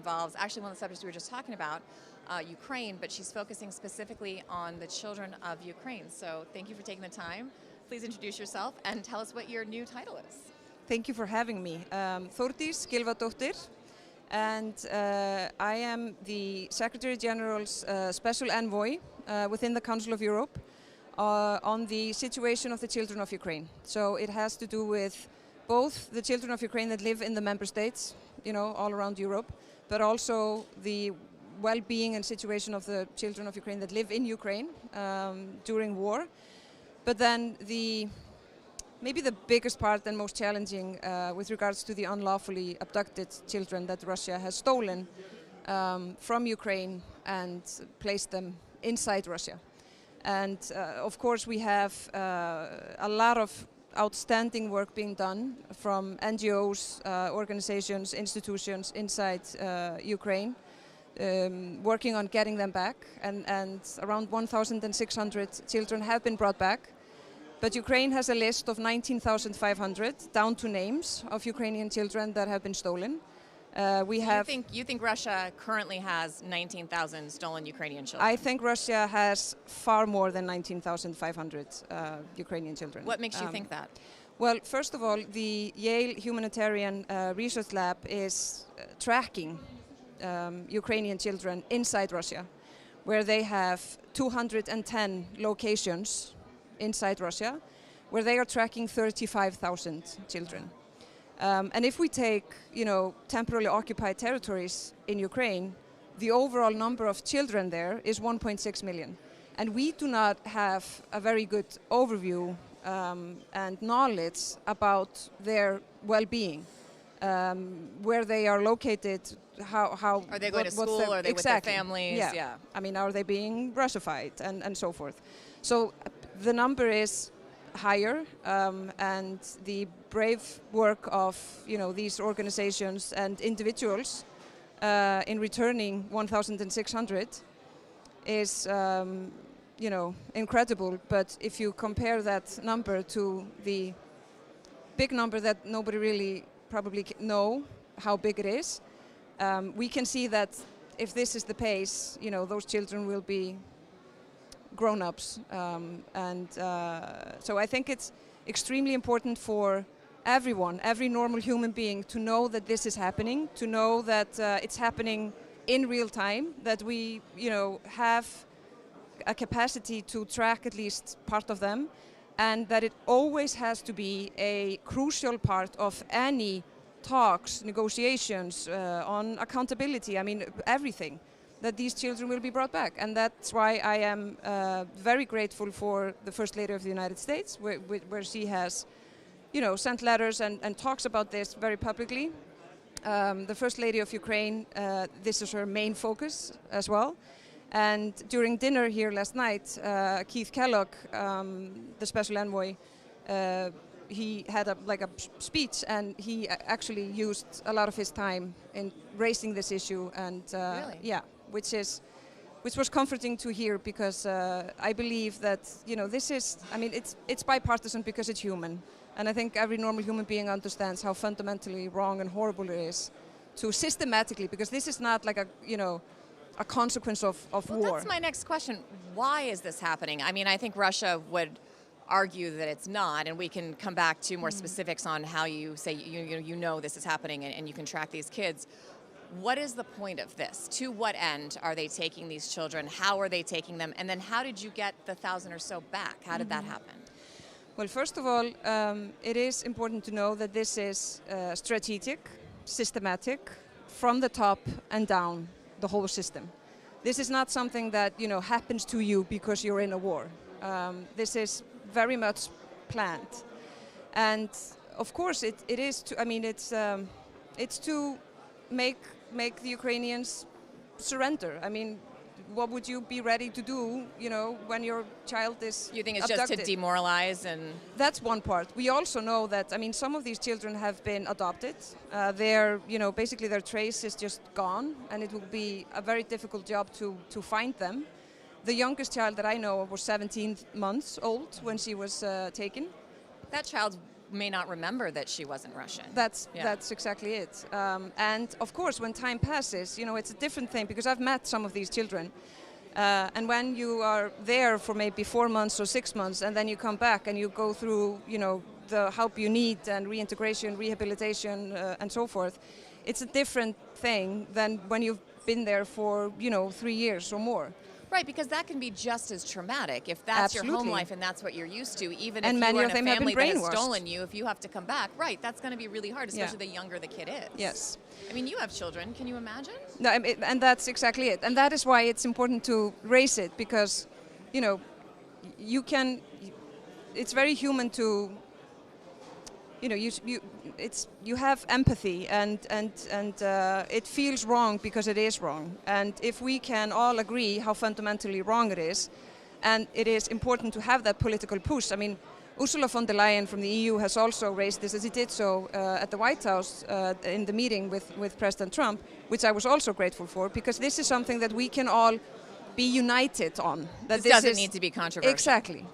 involves actually one of the subjects we were just talking about, Ukraine, but she's focusing specifically on the children of Ukraine. So thank you for taking the time. Please introduce yourself and tell us what your new title is. Thank you for having me. Thórdís Gylfadóttir, and I am the Secretary General's Special Envoy within the Council of Europe on the situation of the children of Ukraine. So it has to do with both the children of Ukraine that live in the member states, all around Europe, but also the well-being and situation of the children of Ukraine that live in Ukraine during war. But then maybe the biggest part and most challenging with regards to the unlawfully abducted children that Russia has stolen from Ukraine and placed them inside Russia. And of course we have a lot of outstanding work being done from NGOs, organizations, institutions inside Ukraine, working on getting them back, and around 1,600 children have been brought back. But Ukraine has a list of 19,500 down to names of Ukrainian children that have been stolen. You think Russia currently has 19,000 stolen Ukrainian children? I think Russia has far more than 19,500 Ukrainian children. What makes you think that? Well, first of all, the Yale Humanitarian Research Lab is tracking Ukrainian children inside Russia, where they have 210 locations inside Russia, where they are tracking 35,000 children. And if we take, temporarily occupied territories in Ukraine, the overall number of children there is 1.6 million. And we do not have a very good overview and knowledge about their well-being, where they are located, how are they going to school? Are they with their families? Yeah. I mean, are they being Russified and so forth? So the number is higher, and the brave work of these organizations and individuals in returning 1,600 is incredible. But if you compare that number to the big number that nobody really probably know how big it is, we can see that if this is the pace, those children will be grown-ups, so I think it's extremely important for everyone, every normal human being, to know that this is happening, to know that it's happening in real time, that we have a capacity to track at least part of them, and that it always has to be a crucial part of any talks, negotiations on accountability, everything, that these children will be brought back. And that's why I am very grateful for the First Lady of the United States, where she has, sent letters and talks about this very publicly. The First Lady of Ukraine, this is her main focus as well. And during dinner here last night, Keith Kellogg, the Special Envoy, he had a speech, and he actually used a lot of his time in raising this issue, and really? Yeah, which was comforting to hear, because I believe that this is, it's bipartisan because it's human, and I think every normal human being understands how fundamentally wrong and horrible it is to systematically, because this is not like a consequence of war. Well, that's my next question. Why is this happening? I think Russia would argue that it's not, and we can come back to more specifics on how you say this is happening and you can track these kids. What is the point of this? To what end are they taking these children? How are they taking them? And then how did you get the 1,000 or so back? How did that happen? Well, first of all, it is important to know that this is strategic, systematic, from the top and down, the whole system. This is not something that happens to you because you're in a war. This is very much planned, and of course it is to, it's to make the Ukrainians surrender. What would you be ready to do, when your child is You think it's abducted? just to demoralize? And That's one part. We also know that, some of these children have been adopted. Basically their trace is just gone, and it will be a very difficult job to find them. The youngest child that I know was 17 months old when she was taken. That child's may not remember that she wasn't Russian. That's exactly it. And of course, when time passes, it's a different thing, because I've met some of these children. And when you are there for maybe 4 months or 6 months, and then you come back and you go through, the help you need and reintegration, rehabilitation, and so forth, it's a different thing than when you've been there for, 3 years or more. Right, because that can be just as traumatic. If that's Absolutely. your home life and that's what you're used to, even and if many you are of in a them have family been that has brainwashed. stolen you, if you have to come back, right, that's going to be really hard, especially the younger the kid is. Yes. I mean, you have children. Can you imagine? No, and that's exactly it. And that is why it's important to raise it, because, it's very human to, you have empathy, and it feels wrong because it is wrong. And if we can all agree how fundamentally wrong it is, and it is important to have that political push. I mean, Ursula von der Leyen from the EU has also raised this, as he did so at the White House in the meeting with President Trump, which I was also grateful for, because this is something that we can all be united on. That this doesn't need to be controversial. Exactly.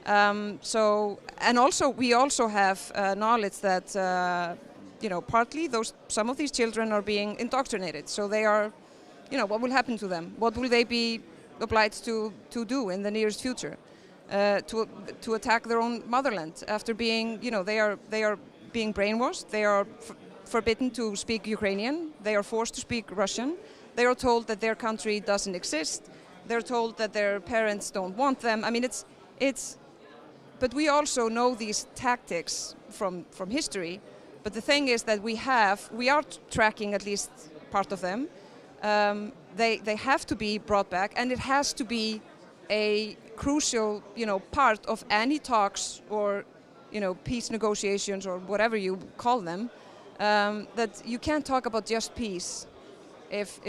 And also we also have knowledge that partly some of these children are being indoctrinated. So they are, what will happen to them? What will they be obliged to do in the nearest future? To attack their own motherland after being, they are being brainwashed. They are forbidden to speak Ukrainian. They are forced to speak Russian. They are told that their country doesn't exist. They're told that their parents don't want them. I mean, it's. But we also know these tactics from history. But the thing is that we are tracking at least part of them. They have to be brought back, and it has to be a crucial, part of any talks or, peace negotiations or whatever you call them. That you can't talk about just peace if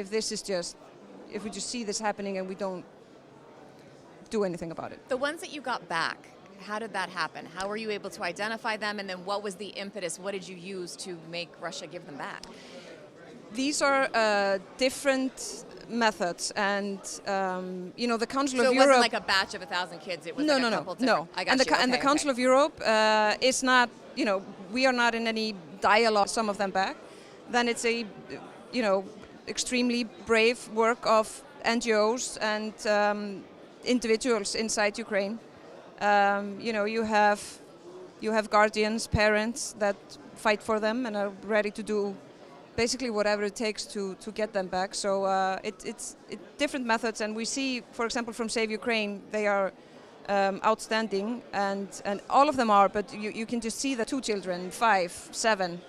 we just see this happening and we don't do anything about it. The ones that you got back, how did that happen? How were you able to identify them, and then what was the impetus? What did you use to make Russia give them back? These are different methods, and the Council of Europe. So it wasn't like a batch of 1,000 kids. It was a couple different. No. I got and the Council of Europe is not. We are not in any dialogue. Some of them back. Then it's a, extremely brave work of NGOs and individuals inside Ukraine. You have guardians, parents that fight for them and are ready to do basically whatever it takes to get them back. So it's different methods, and we see, for example, from Save Ukraine, they are outstanding, and all of them are, but you can just see the 2 children, 5, 7,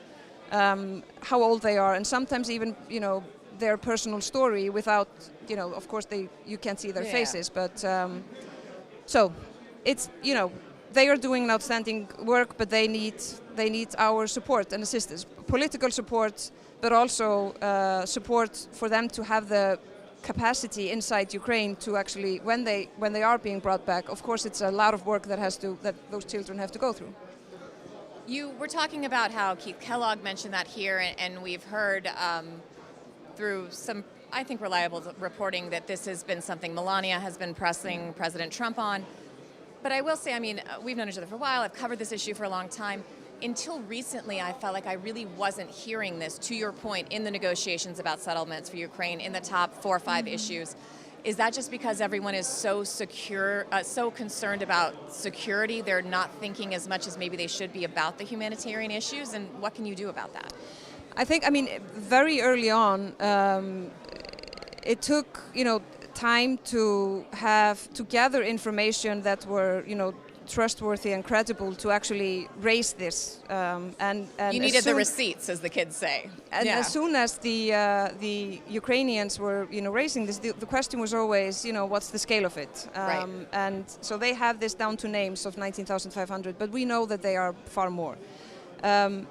how old they are, and sometimes even, their personal story without, of course you can't see their faces, but so it's, they are doing an outstanding work, but they need our support and assistance, political support, but also support for them to have the capacity inside Ukraine to actually, when they are being brought back. Of course, it's a lot of work that those children have to go through. You were talking about how Keith Kellogg mentioned that here, and we've heard through some, I think, reliable reporting that this has been something Melania has been pressing President Trump on. But I will say, I mean, we've known each other for a while. I've covered this issue for a long time. Until recently, I felt like I really wasn't hearing this, to your point, in the negotiations about settlements for Ukraine, in the top 4 or 5 issues. Is that just because everyone is so so concerned about security, they're not thinking as much as maybe they should be about the humanitarian issues? And what can you do about that? I think, very early on, it took, time to gather information that were, trustworthy and credible to actually raise this. And you needed the receipts, as the kids say. And as soon as the Ukrainians were, raising this, the question was always, what's the scale of it? Right. And so they have this down to names of 19,500, but we know that they are far more. And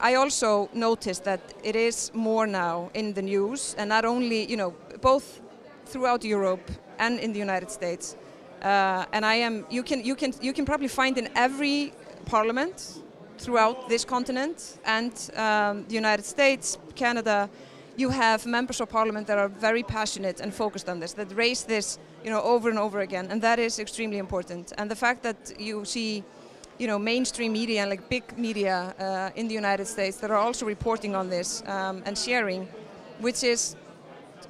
I also noticed that it is more now in the news, and not only, both throughout Europe and in the United States. And you can probably find in every parliament throughout this continent and the United States, Canada, you have members of parliament that are very passionate and focused on this, that raise this, over and over again, and that is extremely important. And the fact that you see mainstream media and like big media in the United States that are also reporting on this and sharing, which is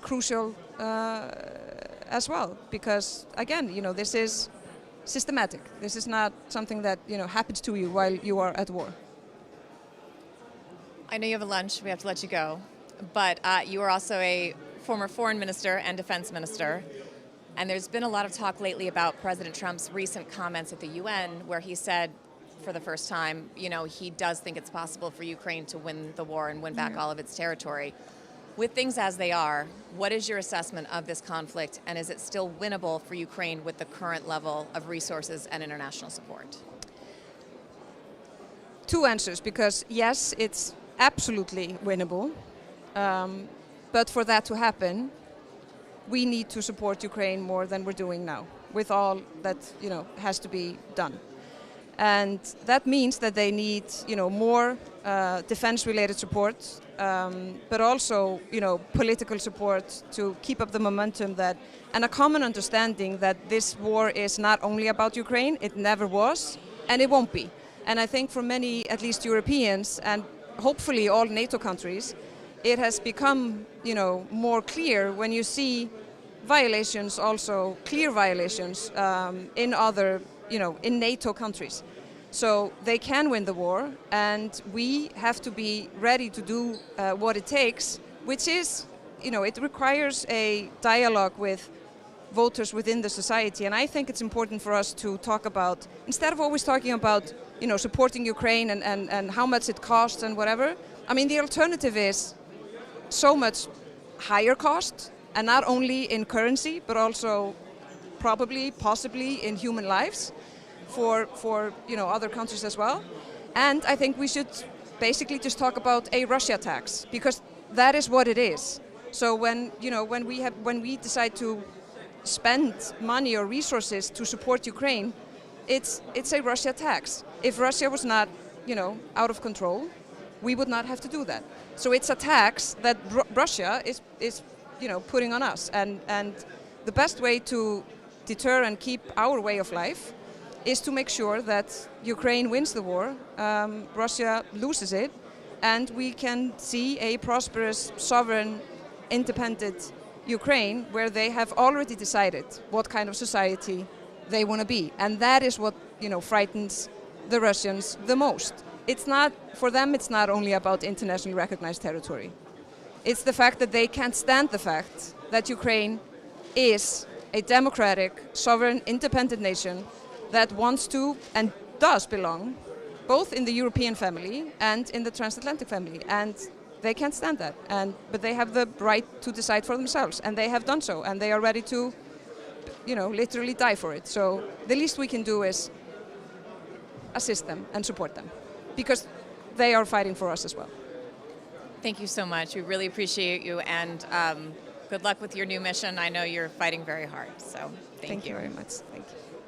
crucial as well, because again, this is systematic. This is not something that happens to you while you are at war. I know you have a lunch. We have to let you go, but you are also a former foreign minister and defense minister, and there's been a lot of talk lately about President Trump's recent comments at the UN, where he said, for the first time, he does think it's possible for Ukraine to win the war and win back all of its territory. With things as they are, what is your assessment of this conflict, and is it still winnable for Ukraine with the current level of resources and international support? Two answers, because yes, it's absolutely winnable, but for that to happen, we need to support Ukraine more than we're doing now, with all that has to be done. And that means that they need more defense-related support, but also political support to keep up the momentum and a common understanding that this war is not only about Ukraine. It never was, and it won't be. And I think for many, at least Europeans, and hopefully all NATO countries, it has become more clear when you see violations, also clear violations in other in NATO countries. So they can win the war, and we have to be ready to do what it takes, which is, it requires a dialogue with voters within the society. And I think it's important for us to talk about, instead of always talking about, supporting Ukraine and how much it costs and whatever, I mean, the alternative is so much higher cost, and not only in currency, but also possibly in human lives for other countries as well. And I think we should basically just talk about a Russia tax, because that is what it is. So when we decide to spend money or resources to support Ukraine, it's a Russia tax. If Russia was not out of control, we would not have to do that. So it's a tax that Russia is putting on us, and the best way to deter and keep our way of life is to make sure that Ukraine wins the war, Russia loses it, and we can see a prosperous, sovereign, independent Ukraine where they have already decided what kind of society they want to be. And that is what frightens the Russians the most. It's not, for them, it's not only about internationally recognized territory. It's the fact that they can't stand the fact that Ukraine is a democratic, sovereign, independent nation that wants to and does belong both in the European family and in the transatlantic family. And they can't stand that. But they have the right to decide for themselves, and they have done so, and they are ready to, literally die for it. So the least we can do is assist them and support them, because they are fighting for us as well. Thank you so much. We really appreciate you, and good luck with your new mission. I know you're fighting very hard, so thank you. Thank you very much. Thank you.